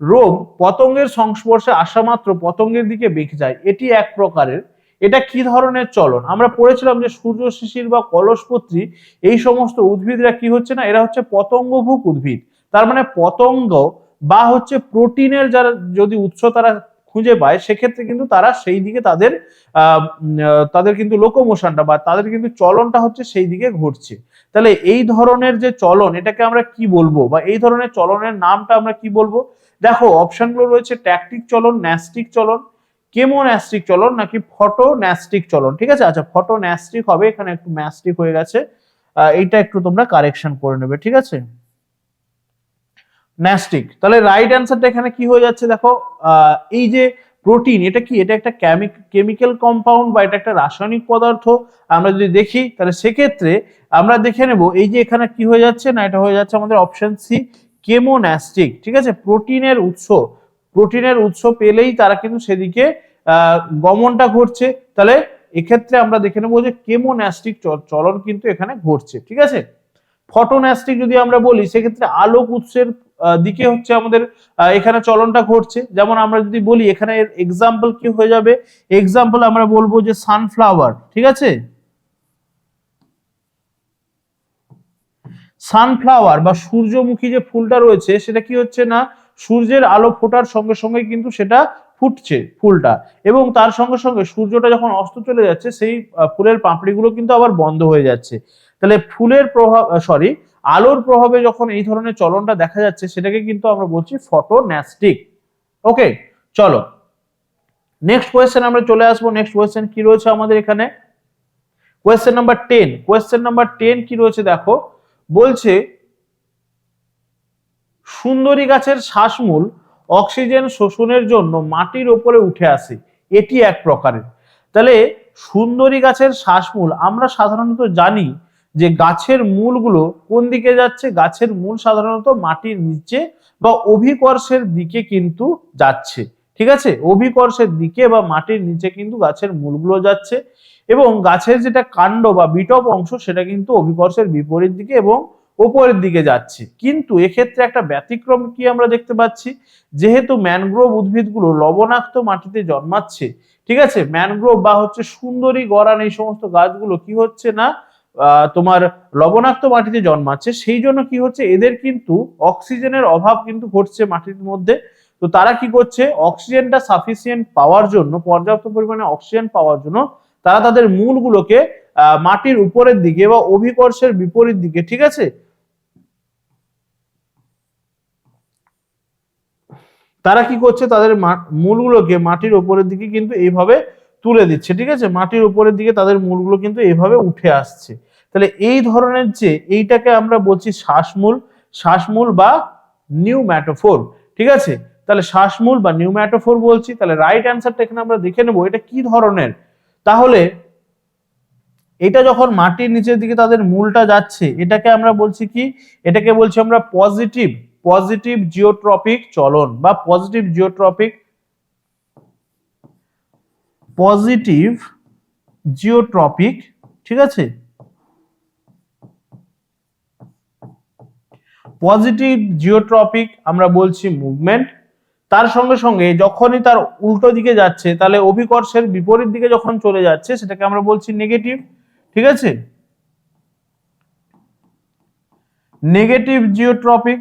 রোগ পতঙ্গের সংস্পর্শে আসা মাত্র পতঙ্গের দিকে বেঁকে যায়, এটি এক প্রকারের, এটা কি ধরনের চলন? আমরা পড়েছিলাম যে সূর্য শিশির বা কলসপত্রী এই সমস্ত উদ্ভিদরা কি হচ্ছে না, এরা হচ্ছে পতঙ্গভুক উদ্ভিদ। তার মানে পতঙ্গ বা হচ্ছে প্রোটিনের যারা যদি উৎস তারা খুঁজে পায়, সেক্ষেত্রে কিন্তু তারা সেই দিকে তাদের কিন্তু লোকোমোশনটা বা তাদের কিন্তু চলনটা হচ্ছে সেই দিকে ঘটছে। তাহলে এই ধরনের যে চলন এটাকে আমরা কি বলবো, বা এই ধরনের চলনের নামটা আমরা কি বলবো? দেখো অপশনগুলো রয়েছে ট্যাকটিক চলন, ন্যাস্টিক চলন, কেমোন্যাস্টিক চলন, নাকি ফটোন্যাস্টিক চলন। ঠিক আছে, আচ্ছা ফটোন্যাস্টিক হবে, এখানে একটু ম্যাস্টিক হয়ে গেছে, এইটা একটু তোমরা কারেকশন করে নেবে। ঠিক আছে, ন্যাস্টিক। তাহলে রাইট অ্যান্সারটা এখানে কি হয়ে যাচ্ছে দেখো, এই যে প্রোটিন, এটা কি, এটা একটা কেমিক্যাল কম্পাউন্ড বা এটা একটা রাসায়নিক পদার্থ। আমরা যদি দেখি তাহলে সেক্ষেত্রে আমরা দেখে নেব এই যে এখানে কি হয়ে যাচ্ছে না, এটা হয়ে যাচ্ছে আমাদের অপশন সি, কেমোন্যাস্টিক। ঠিক আছে, প্রোটিনের উৎস পেলেই তারা কিন্তু সেদিকে গমনটা ঘটছে। তাহলে এক্ষেত্রে আমরা দেখে নেবো যে কেমোন্যাস্টিক চলন কিন্তু এখানে ঘটছে। ঠিক আছে, ফটোন্যাস্টিক যদি আমরা বলি সেক্ষেত্রে আলোক উৎসের দিকে হচ্ছে আমাদের এখানে চলনটা ঘটছে। যেমন আমরা যদি বলি এখানে এক্সাম্পল কি হয়ে যাবে, এক্সাম্পল আমরা বলবো যে সানফ্লাওয়ার, ঠিক আছে, সানফ্লাওয়ার বা সূর্যমুখী যে ফুলটা রয়েছে সেটা কি হচ্ছে না, সূর্যের আলো ফোটার সঙ্গে সঙ্গে কিন্তু সেটা ফুটছে ফুলটা, এবং তার সঙ্গে সঙ্গে সূর্যটা যখন অস্ত চলে যাচ্ছে সেই ফুলের পাপড়িগুলো কিন্তু আবার বন্ধ হয়ে যাচ্ছে। তাহলে ফুলের প্রভাব আলোর প্রভাবে যখন এই ধরনের চলনটা দেখা যাচ্ছে সেটাকে কিন্তু আমরা বলছি ফটোন্যাস্টিক। ওকে, চলো নেক্সট কোয়েশ্চেন আমরা চলে আসবো। নেক্সট কোয়েশ্চেন কি রয়েছে আমাদের এখানে, কোয়েশ্চেন নাম্বার 10। কোয়েশ্চেন নাম্বার 10 কি রয়েছে দেখো, বলছে সুন্দরী গাছের শ্বাসমূল অক্সিজেন শোষণের জন্য মাটির উপরে উঠে আসে, এটি এক প্রকারের। তাহলে সুন্দরী গাছের শ্বাসমূল আমরা সাধারণত জানি যে গাছের মূলগুলো কোন দিকে যাচ্ছে, গাছের মূল সাধারণত মাটির নিচে বা অভিকর্ষের দিকে কিন্তু যাচ্ছে, ঠিক আছে, অভিকর্ষের দিকে বা মাটির নিচে কিন্তু গাছের মূলগুলো যাচ্ছে, এবং গাছের যেটা কাণ্ড বা বিটপ অংশ সেটা কিন্তু অভিকর্ষের বিপরীত দিকে এবং উপরের দিকে যাচ্ছে। কিন্তু এক্ষেত্রে একটা ব্যতিক্রম কি আমরা দেখতে পাচ্ছি, যেহেতু ম্যানগ্রোভ উদ্ভিদগুলো লবণাক্ত মাটিতে জন্মাচ্ছে, ঠিক আছে, ম্যানগ্রোভ বা হচ্ছে সুন্দরী গরান এই সমস্ত গাছগুলো কি হচ্ছে না তোমার লবণাক্ত মাটিতে জন্মাচ্ছে, সেই জন্য কি হচ্ছে এদের কিন্তু অক্সিজেনের অভাব কিন্তু ঘটছে মাটির মধ্যে। তো তারা কি করছে, অক্সিজেনটা সাফিসিয়েন্ট পাওয়ার জন্য, পর্যাপ্ত পরিমাণে অক্সিজেন পাওয়ার জন্য তারা তাদের মূলগুলোকে মাটির উপরের দিকে বা অভিকর্ষের বিপরীত দিকে, ঠিক আছে, তারা কি করছে তাদের মূলগুলোকে মাটির উপরের দিকে কিন্তু এইভাবে তুলে দিচ্ছে, ঠিক আছে, মাটির উপরের দিকে তাদের মূলগুলো কিন্তু এইভাবে উঠে আসছে। তাহলে এই ধরনের যে এইটাকে আমরা বলছি শ্বাসমূল, শ্বাসমূল বা নিউম্যাটোফোর, ঠিক আছে। তাহলে শ্বাসমূল বা নিউম্যাটোফোর বলছি, তাহলে রাইট অ্যান্সারটা এখানে আমরা দেখে নেবো এটা কি ধরনের। তাহলে এটা যখন মাটির নিচের দিকে তাদের মূলটা যাচ্ছে এটাকে আমরা বলছি কি, এটাকে বলছি আমরা পজিটিভ পজিটিভ জিওট্রপিক চলন বা পজিটিভ জিওট্রপিক, পজিটিভ জিওট্রপিক, ঠিক আছে, পজিটিভ জিওট্রপিক আমরা বলছি মুভমেন্ট। তার সঙ্গে সঙ্গে যখনই তার উল্টো দিকে যাচ্ছে তাহলে অভিকর্ষের বিপরীত দিকে যখন চলে যাচ্ছে সেটাকে আমরা বলছি নেগেটিভ, ঠিক আছে, নেগেটিভ জিওট্রপিক,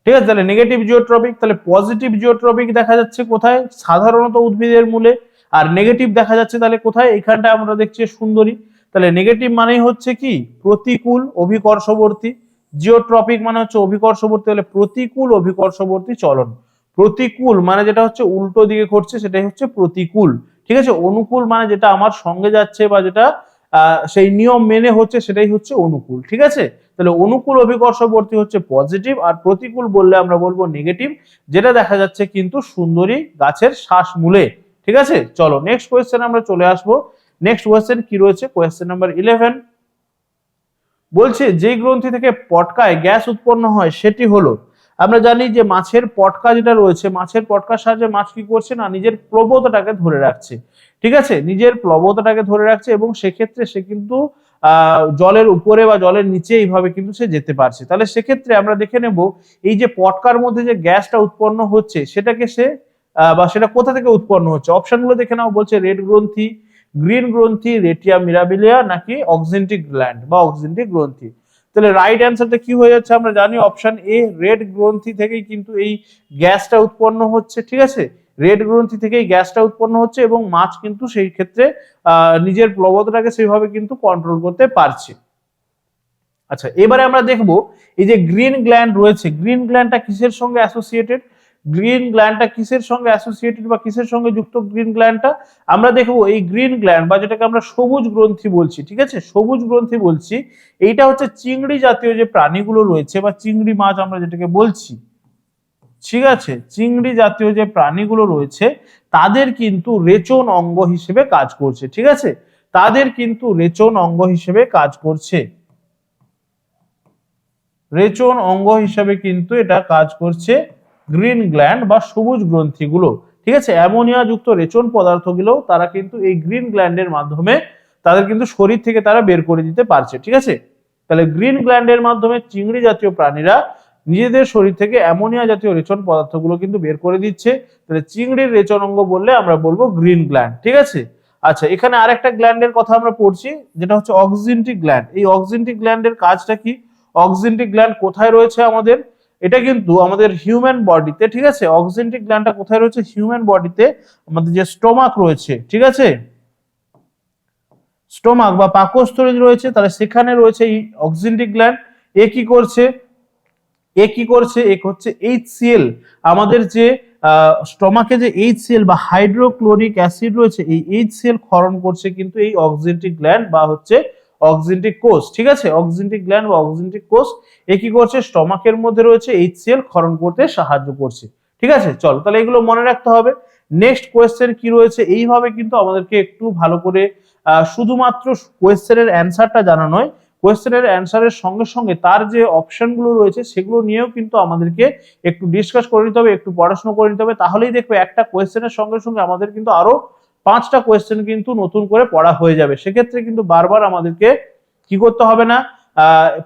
ঠিক আছে। তাহলে নেগেটিভ জিওট্রপিক, তাহলে পজিটিভ জিওট্রপিক দেখা যাচ্ছে কোথায়, সাধারণত উদ্ভিদের মূলে, আর নেগেটিভ দেখা যাচ্ছে তাহলে কোথায়, এইখানটা আমরা দেখছি সুন্দরী। তাহলে নেগেটিভ মানেই হচ্ছে কি প্রতিকূল অভিকর্ষবর্তী, জিওট্রপিক মানে হচ্ছে অভিকর্ষবর্তী, হলে প্রতিকূল অভিকর্ষবর্তী চলন। প্রতিকূল মানে যেটা হচ্ছে উল্টো দিকে ঘটছে সেটাই হচ্ছে প্রতিকূল, ঠিক আছে। অনুকূল মানে যেটা আমার সঙ্গে যাচ্ছে বা যেটা সেই নিয়ম মেনে হচ্ছে সেটাই হচ্ছে অনুকূল, ঠিক আছে। তাহলে অনুকূল অভিকর্ষবর্তী হচ্ছে পজিটিভ, আর প্রতিকূল বললে আমরা বলবো নেগেটিভ, যেটা দেখা যাচ্ছে কিন্তু সুন্দরী গাছের শ্বাসমূলে, ঠিক আছে। চলো নেক্সট কোয়েশ্চেন আমরা চলে আসবো। নেক্সট কোয়েশ্চেন কি রয়েছে, কোয়েশ্চেন নাম্বার 11 বলছে যে গ্রন্থি থেকে পটকায় গ্যাস উৎপন্ন হয় সেটি হলো, আমরা জানি যে মাছের পটকা যেটা রয়েছে, মাছের পটকার সাহায্যে মাছ কি করছে না নিজের প্লবতাটাকে ধরে রাখছে, ঠিক আছে, নিজের প্লবতাটাকে ধরে রাখছে, এবং সেক্ষেত্রে সে কিন্তু জলের উপরে বা জলের নিচে এইভাবে কিন্তু সে যেতে পারছে। তাহলে সেক্ষেত্রে আমরা দেখে নেব এই যে পটকার মধ্যে যে গ্যাসটা উৎপন্ন হচ্ছে সেটাকে সে বা সেটা কোথা থেকে উৎপন্ন হচ্ছে, অপশনগুলো দেখে নাও। বলছে রেড গ্রন্থি, গ্রিন গ্রন্থি, রেটিয়া মিরাবিলিয়া, নাকি অক্সিনটিক গ্ল্যান্ড বা অক্সিনটিক গ্রন্থি। তাহলে রাইট অ্যান্সারটা কি হয়ে যাচ্ছে, আমরা জানি অপশন এ, রেড গ্রন্থি থেকেই কিন্তু এই গ্যাসটা উৎপন্ন হচ্ছে, ঠিক আছে, রেড গ্রন্থি থেকেই গ্যাসটা উৎপন্ন হচ্ছে, এবং মাছ কিন্তু সেই ক্ষেত্রে নিজের প্লবতাটাকে সেইভাবে কিন্তু কন্ট্রোল করতে পারছে। আচ্ছা, এবারে আমরা দেখব এই যে গ্রিন গ্ল্যান্ড রয়েছে, গ্রিন গ্ল্যান্ডটা কিসের সঙ্গে অ্যাসোসিয়েটেড, গ্রিন গ্ল্যান্ডটা কিসের সঙ্গে অ্যাসোসিয়েটেড বা কিসের সঙ্গে যুক্ত গ্রিন গ্ল্যান্ডটা, আমরা দেখবো এই গ্রিন গ্ল্যান্ড বা যেটাকে আমরা সবুজ গ্রন্থি বলছি, ঠিক আছে, সবুজ গ্রন্থি বলছি, এইটা হচ্ছে চিংড়ি জাতীয় যে প্রাণীগুলো রয়েছে বা চিংড়ি মাছ আমরা যেটাকে বলছি, ঠিক আছে, চিংড়ি জাতীয় যে প্রাণীগুলো রয়েছে তাদের কিন্তু রেচন অঙ্গ হিসেবে কাজ করছে, ঠিক আছে, তাদের কিন্তু রেচন অঙ্গ হিসেবে কাজ করছে, রেচন অঙ্গ হিসেবে কিন্তু এটা কাজ করছে গ্রিন গ্ল্যান্ড বা সবুজ গ্রন্থিগুলো, ঠিক আছে। অ্যামোনিয়া যুক্ত রেচন পদার্থগুলো তারা কিন্তু এই গ্রিন গ্ল্যান্ডের মাধ্যমে তাদের কিন্তু শরীর থেকে তারা বের করে দিতে পারছে, ঠিক আছে। তাহলে গ্রিন গ্ল্যান্ডের মাধ্যমে চিংড়ি জাতীয় প্রাণীরা নিজেদের শরীর থেকে অ্যামোনিয়া জাতীয় রেচন পদার্থগুলো কিন্তু বের করে দিচ্ছে। তাহলে চিংড়ির রেচন অঙ্গ বললে আমরা বলবো গ্রিন গ্ল্যান্ড, ঠিক আছে। আচ্ছা, এখানে আরেকটা গ্ল্যান্ডের কথা আমরা পড়ছি, যেটা হচ্ছে অক্সিনটিক গ্ল্যান্ড। এই অক্সিনটিক গ্ল্যান্ডের কাজটা কি? অক্সিনটিক গ্ল্যান্ড কোথায় রয়েছে আমাদের? এটা কিন্তু আমাদের হিউম্যান বডিতে, ঠিক আছে। অক্সিনটিক গ্ল্যান্ডটা কোথায় রয়েছে? হিউম্যান বডিতে আমাদের যে স্টোমাক রয়েছে, ঠিক আছে, স্টোমাক বা পাকস্থলী রয়েছে, তাহলে সেখানে রয়েছে এই অক্সিনটিক গ্ল্যান্ড। এ কি করছে? এ হচ্ছে HCl, আমাদের যে স্টোমাকে যে HCl বা হাইড্রোক্লোরিক অ্যাসিড রয়েছে, এই HCl ক্ষরণ করছে কিন্তু এই অক্সিনটিক গ্ল্যান্ড বা হচ্ছে অক্সিনটিক কোষ, ঠিক আছে। অক্সিনটিক গ্ল্যান্ড বা অক্সিনটিক কোষ এ কি করছে? স্টোমাকের মধ্যে রয়েছে HCl ক্ষরণ করতে সাহায্য করছে, ঠিক আছে। চলো, তাহলে এগুলো মনে রাখতে হবে। নেক্সট কোয়েশ্চেন কি রয়েছে? এইভাবে কিন্তু আমাদেরকে একটু ভালো করে শুধুমাত্র কোয়েশ্চেনের অ্যান্সারটা জানা নয়, কোয়েশ্চেনের অ্যান্সারের সঙ্গে সঙ্গে তার যে অপশনগুলো রয়েছে সেগুলো নিয়েও কিন্তু আমাদেরকে একটু ডিসকাস করে নিতে হবে, একটু পড়াশোনা করে নিতে হবে। তাহলেই দেখবে একটা কোয়েশ্চেনের সঙ্গে সঙ্গে আমাদের কিন্তু আরো 5টা কোয়েশ্চেন কিন্তু নতুন করে পড়া হয়ে যাবে। সেক্ষেত্রে কিন্তু বারবার আমাদেরকে কি করতে হবে না,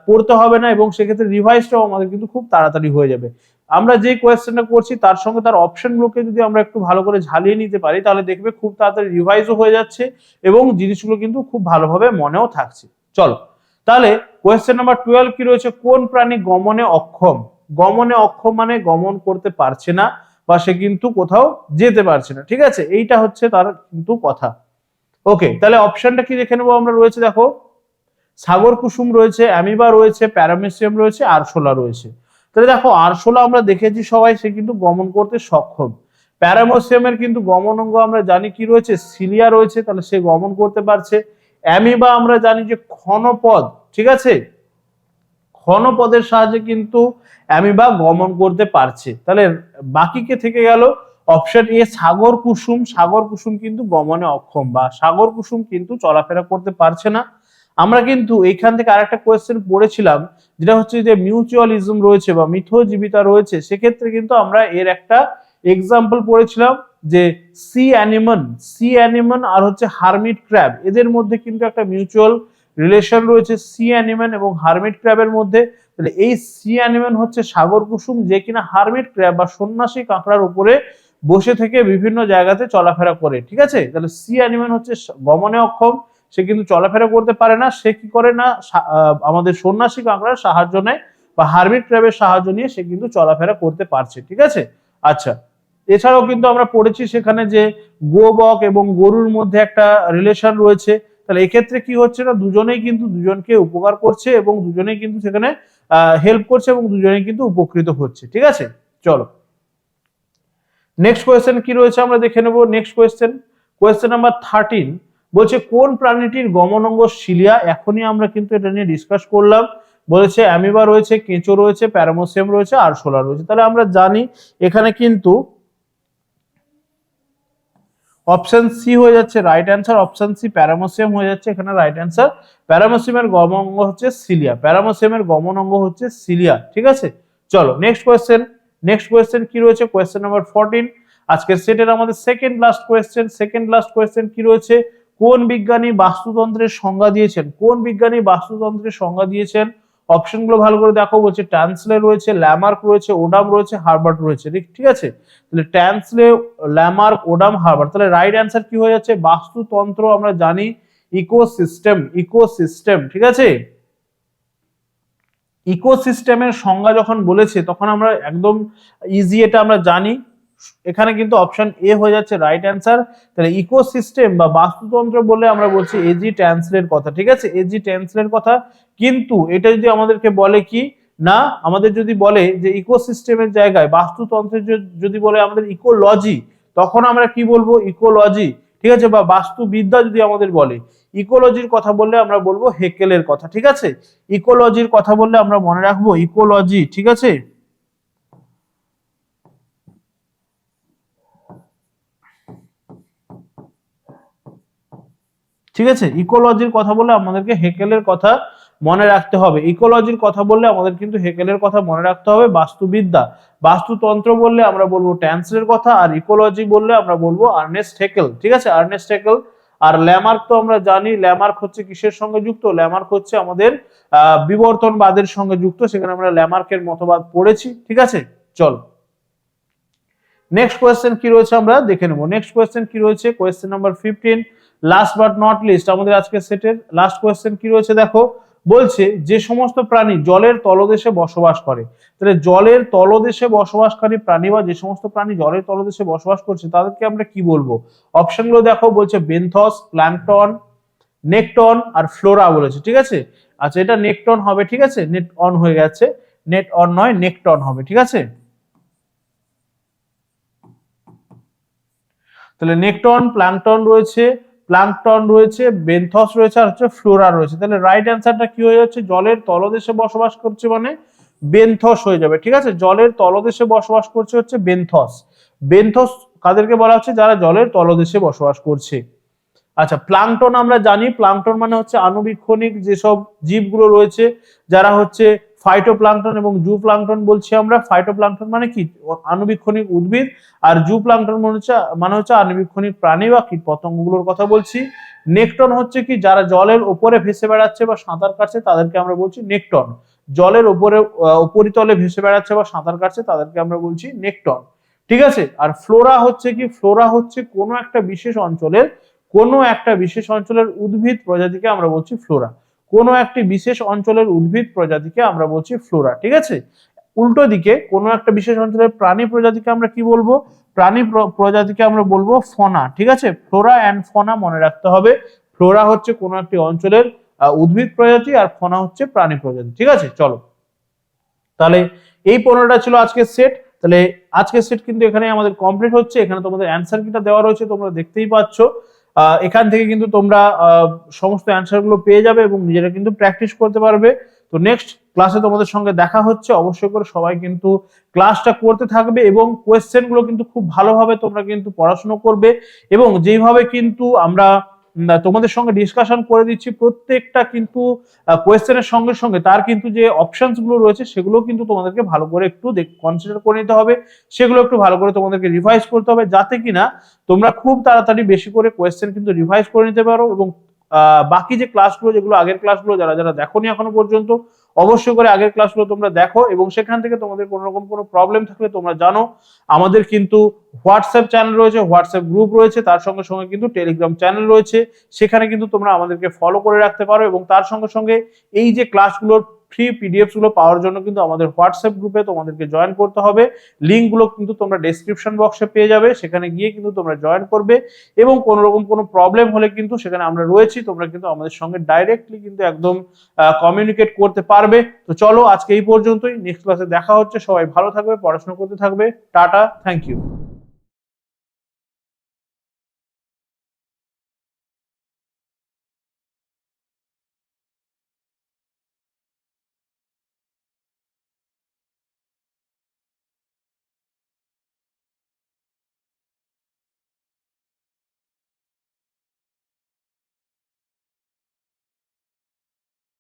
পড়তে হবে না, এবং সেক্ষেত্রে রিভাইজটাও আমাদের কিন্তু খুব তাড়াতাড়ি হয়ে যাবে। আমরা যে কোয়েশ্চেনটা করছি তার সঙ্গে তার অপশনগুলোকে যদি আমরা একটু ভালো করে ঝালিয়ে নিতে পারি, তাহলে দেখবে খুব তাড়াতাড়ি রিভাইজও হয়ে যাচ্ছে এবং জিনিসগুলো কিন্তু খুব ভালোভাবে মনেও থাকছে। চলো, তাহলে কোয়েশ্চেন নাম্বার 12 কি রয়েছে? কোন প্রাণী গমনে অক্ষম? গমনে অক্ষম মানে গমন করতে পারছে না বা সে কিন্তু কোথাও যেতে পারছে না, ঠিক আছে। এইটা হচ্ছে তার কিন্তু কথা। ওকে, তাহলে অপশনটা কি দেখে নেবো আমরা। রয়েছে দেখো, সাগর কুসুম রয়েছে, অ্যামিবা রয়েছে, প্যারামেসিয়াম রয়েছে, আরশোলা রয়েছে। তাহলে দেখো, আরশোলা আমরা দেখেছি সবাই, সে কিন্তু গমন করতে সক্ষম। প্যারামেসিয়ামের কিন্তু গমন অঙ্গ আমরা জানি কি রয়েছে? সিলিয়া রয়েছে, তাহলে সে গমন করতে পারছে। অ্যামিবা আমরা জানি যে ক্ষণপদ, ঠিক আছে, ক্ষণপদের সাহায্যে কিন্তু অ্যামিবা গমন করতে পারছে। তাহলে বাকি কে থেকে গেল? অপশন এ সাগর কুসুম। সাগর কুসুম কিন্তু গমনে অক্ষম বা সাগর কুসুম কিন্তু চলাফেরা করতে পারছে না। আমরা কিন্তু এইখান থেকে আরেকটা কোয়েশ্চেন পড়েছিলাম, যেটা হচ্ছে যে মিউচুয়ালিজম রয়েছে বা মিথজীবিতা রয়েছে, সেক্ষেত্রে কিন্তু আমরা এর একটা এক্সাম্পল পড়েছিলাম যে সি অ্যানিমন আর হচ্ছে হারমিট ক্র্যাব, এদের মধ্যে কিন্তু একটা মিউচুয়াল রিলেশন রয়েছে সি অ্যানিমন এবং হারমিট ক্র্যাবের মধ্যে। তাহলে এই সি অ্যানিমন হচ্ছে সাগর কুসুম, যে কিনা হারমিট ক্র্যাব বা সন্ন্যাসী কাঁকড়ার উপরে বসে থেকে বিভিন্ন জায়গাতে চলাফেরা করে, ঠিক আছে। তাহলে সি অ্যানিমন হচ্ছে গমনে অক্ষম, সে কিন্তু চলাফেরা করতে পারে না। সে কি করে না, আমাদের সন্ন্যাসী কাঁকড়ার সাহায্য নেয় বা হারমিট ক্র্যাবের সাহায্য নিয়ে সে কিন্তু চলাফেরা করতে পারছে, ঠিক আছে। আচ্ছা, এছাড়াও কিন্তু আমরা পড়েছি সেখানে যে গোবক এবং গরুর মধ্যে একটা রিলেশন রয়েছে। তাহলে এক্ষেত্রে কি হচ্ছে না, দুজনেই কিন্তু দুজনকে উপকার করছে এবং দুজনেই কিন্তু সেখানে হেল্প করছে এবং দুজনেই কিন্তু উপকৃত হচ্ছে, ঠিক আছে। চলো, নেক্সট কোয়েশ্চেন কি রয়েছে আমরা দেখে নেব। নেক্সট কোয়েশ্চেন নাম্বার 13 বলছে কোন প্রাণীটির গমন অঙ্গ সিলিয়া? এখনই আমরা কিন্তু এটা নিয়ে ডিসকাস করলাম। বলেছে অ্যামিবা রয়েছে, কেঁচো রয়েছে, প্যারামোসিয়াম রয়েছে, আরশোলা রয়েছে। তাহলে আমরা জানি এখানে কিন্তু অপশন সি হয়ে যাচ্ছে রাইট অ্যান্সার। অপশন সি প্যারামোসিয়াম হয়ে যাচ্ছে এখানে রাইট অ্যান্সার। প্যারামোসিয়ামের গমন অঙ্গ হচ্ছে সিলিয়া, প্যারামোসিয়ামের গমন অঙ্গ হচ্ছে সিলিয়া, ঠিক আছে। চলো, নেক্সট কোয়েশ্চেন কি রয়েছে? কোয়েশ্চেন নাম্বার 14 আজকের সেটের আমাদের সেকেন্ড লাস্ট কোয়েশ্চেন কি রয়েছে? কোন বিজ্ঞানী বাস্তুতন্ত্রের সংজ্ঞা দিয়েছেন? কোন বিজ্ঞানী বাস্তুতন্ত্রের সংজ্ঞা দিয়েছেন? অপশনগুলো ভালো করে দেখো। বলছে ট্যান্সলে রয়েছে, ল্যামার্ক রয়েছে, ওডাম রয়েছে, হার্বার্ট রয়েছে, ঠিক আছে। তাহলে ট্যান্সলে, ল্যামার্ক, ওডাম, হার্বার্ট। তাহলে রাইট অ্যান্সার কি হয়ে যাচ্ছে? বাস্তুতন্ত্র আমরা জানি ইকোসিস্টেম, ঠিক আছে। ইকোসিস্টেমের সংজ্ঞা যখন বলেছে তখন আমরা একদম ইজি এটা আমরা জানি। এখানে কিন্তু অপশন এ হয়ে যাচ্ছে রাইট অ্যান্সার। তাহলে ইকোসিস্টেম বা বাস্তুতন্ত্র বলে আমরা বলছি এজি ট্যান্সলের কথা, ঠিক আছে, এজি ট্যান্সলের কথা। কিন্তু এটা যদি আমাদেরকে বলে কি না, আমাদের যদি বলে যে ইকোসিস্টেমের জায়গায় বাস্তুতন্ত্রের যদি বলে আমাদের ইকোলজি, তখন আমরা কি বলবো? ইকোলজি, ঠিক আছে। বা বাস্তুবিদ্যা যদি আমাদের বলে, ইকোলজির কথা বললে আমরা বলবো হেকেলের কথা, ঠিক আছে। ইকোলজির কথা বললে আমরা মনে রাখবো ইকোলজি, ঠিক আছে। ঠিক আছে, ইকোলজির কথা বললে আমাদেরকে হেকেলের কথা মনে রাখতে হবে। ইকোলজির কথা বললে আমাদের কিন্তু হেকেলের কথা মনে রাখতে হবে। বাস্তুবিদ্যা, বাস্তুতন্ত্র বললে আমরা বলবো ট্যান্সলের কথা, আর ইকোলজি বললে আমরা বলবো আর্নেস্ট হেকেল, ঠিক আছে, আর্নেস্ট হেকেল। আর ল্যামার্ক তো আমরা জানি ল্যামার্ক হচ্ছে কিসের সঙ্গে যুক্ত, ল্যামার্ক হচ্ছে আমাদের বিবর্তনবাদের সঙ্গে যুক্ত, সেখানে আমরা ল্যামার্কের মতবাদ পড়েছি। ঠিক আছে, চল নেক্সট কোয়েশ্চেন কি রয়েছে আমরা দেখে নেব। নেক্সট কোয়েশ্চেন কি রয়েছে, question number 15, last but not list, আমাদের আজকে সেটের লাস্ট কোয়েশ্চেন কি রয়েছে দেখো, বলছে যে সমস্ত প্রাণী জলের তলদেশে বসবাস করে, তাহলে জলের তলদেশে বসবাসকারী প্রাণী বা যে সমস্ত প্রাণী জলের তলদেশে বসবাস করছে তাদেরকে আমরা কি বলবো, অপশনগুলো দেখো, বলছে বেনথস, প্ল্যাঙ্কটন, নেকটন আর ফ্লোরা বলেছে। ঠিক আছে, আচ্ছা এটা নেকটন হবে, ঠিক আছে, নেট অন হয়ে গেছে, নেট অন নয় নেকটন হবে। ঠিক আছে, তাহলে নেকটন, প্ল্যাঙ্কটন রয়েছে, বেনথস রয়েছে আর হচ্ছে ফ্লোরা রয়েছে। তাহলে রাইট অ্যান্সারটা কি হয়ে যাচ্ছে, জলের তলদেশে বসবাস করছে মানে বেনথস হয়ে যাবে। ঠিক আছে, জলের তলদেশে বসবাস করছে হচ্ছে বেনথস। বেনথস কাদেরকে বলা হচ্ছে, যারা জলের তলদেশে বসবাস করছে। আচ্ছা প্লাঙ্কটন আমরা জানি, প্লাঙ্কটন মানে হচ্ছে আণুবীক্ষণিক যেসব জীবগুলো রয়েছে, যারা হচ্ছে ফাইটোপ্লাঙ্কটন এবং জু প্লাঙ্কটন বলছি আমরা। ফাইটোপ্লাঙ্কটন মানে কি, আণুবীক্ষণিক উদ্ভিদ, আর জু প্লাঙ্কটন মানে হচ্ছে আণুবীক্ষণিক প্রাণী বা কীট পতঙ্গগুলোর কথা বলছি। নেকটন হচ্ছে কি, যারা জলের উপরে ভেসে বেড়াচ্ছে বা সাঁতার কাটছে তাদেরকে আমরা বলছি নেকটন। জলের উপরে উপরিতলে ভেসে বেড়াচ্ছে বা সাঁতার কাটছে তাদেরকে আমরা বলছি নেকটন। ঠিক আছে, আর ফ্লোরা হচ্ছে কি, ফ্লোরা হচ্ছে কোনো একটা বিশেষ অঞ্চলের উদ্ভিদ প্রজাতিকে আমরা বলছি ফ্লোরা। কোনো একটি বিশেষ অঞ্চলের উদ্ভিদ প্রজাতিকে আমরা বলছি ফ্লোরা। ঠিক আছে, উল্টো দিকে কোনো একটা বিশেষ অঞ্চলের প্রাণী প্রজাতিকে আমরা কি বলবো, প্রাণী প্রজাতিকে আমরা বলবো ফনা। ঠিক আছে, ফ্লোরা অ্যান্ড ফনা মনে রাখতে হবে। ফ্লোরা হচ্ছে কোনো একটি অঞ্চলের উদ্ভিদ প্রজাতি আর ফনা হচ্ছে প্রাণী প্রজাতি। ঠিক আছে, চলো তাহলে এই 15টা ছিল আজকের সেট। তাহলে আজকের সেট কিন্তু এখানে আমাদের কমপ্লিট হচ্ছে। এখানে তোমাদের অ্যান্সার কিটা দেওয়া রয়েছে, তোমরা দেখতেই পাচ্ছ। এখান থেকে কিন্তু তোমরা সমস্ত অ্যান্সার গুলো পেয়ে যাবে এবং নিজেরা কিন্তু প্র্যাকটিস করতে পারবে। তো নেক্সট ক্লাসে তোমাদের সঙ্গে দেখা হচ্ছে, অবশ্যই করে সবাই কিন্তু ক্লাসটা করতে থাকবে এবং কোয়েশ্চেন গুলো কিন্তু খুব ভালোভাবে তোমরা কিন্তু পড়াশোনা করবে। এবং যেইভাবে কিন্তু আমরা তোমাদের সঙ্গে ডিসকাশন করে দিচ্ছি, প্রত্যেকটা কিন্তু কোয়েশ্চেনের সঙ্গে সঙ্গে তার কিন্তু যে অপশনস গুলো রয়েছে সেগুলো কিন্তু তোমাদেরকে ভালো করে একটু কনসিডার করে নিতে হবে, সেগুলো একটু ভালো করে তোমাদেরকে রিভাইজ করতে হবে, যাতে কিনা তোমরা খুব তাড়াতাড়ি বেশি করে কোয়েশ্চেন কিন্তু রিভাইজ করে নিতে পারো। এবং বাকি যে ক্লাসগুলো, যেগুলো আগের ক্লাসগুলো যারা যারা দেখোনি এখনো পর্যন্ত, অবশ্যই করে আগের ক্লাসগুলো তোমরা দেখো। এবং সেখান থেকে তোমাদের কোনো রকম কোনো প্রবলেম থাকলে তোমরা জানো আমাদের কিন্তু হোয়াটসঅ্যাপ চ্যানেল রয়েছে, হোয়াটসঅ্যাপ গ্রুপ রয়েছে, তার সঙ্গে সঙ্গে কিন্তু টেলিগ্রাম চ্যানেল রয়েছে, সেখানে কিন্তু তোমরা আমাদেরকে ফলো করে রাখতে পারো। এবং তার সঙ্গে সঙ্গে এই যে ক্লাসগুলোর ফ্রি পিডিএফস গুলো পাওয়ার জন্য কিন্তু আমাদের হোয়াটসঅ্যাপ গ্রুপে তোমাদেরকে জয়েন করতে হবে। লিংক গুলো কিন্তু তোমরা ডেসক্রিপশন বক্সে পেয়ে যাবে, সেখানে গিয়ে কিন্তু তোমরা জয়েন করবে। এবং কোনো রকম কোনো প্রবলেম হলে কিন্তু সেখানে আমরা রয়েছি, তোমরা কিন্তু আমাদের সঙ্গে ডাইরেক্টলি কিন্তু একদম কমিউনিকেট করতে পারবে। তো চলো আজকে এই পর্যন্তই, নেক্সট ক্লাসে দেখা হচ্ছে। সবাই ভালো থাকবে, পড়াশোনা করতে থাকবে। Tata, thank you.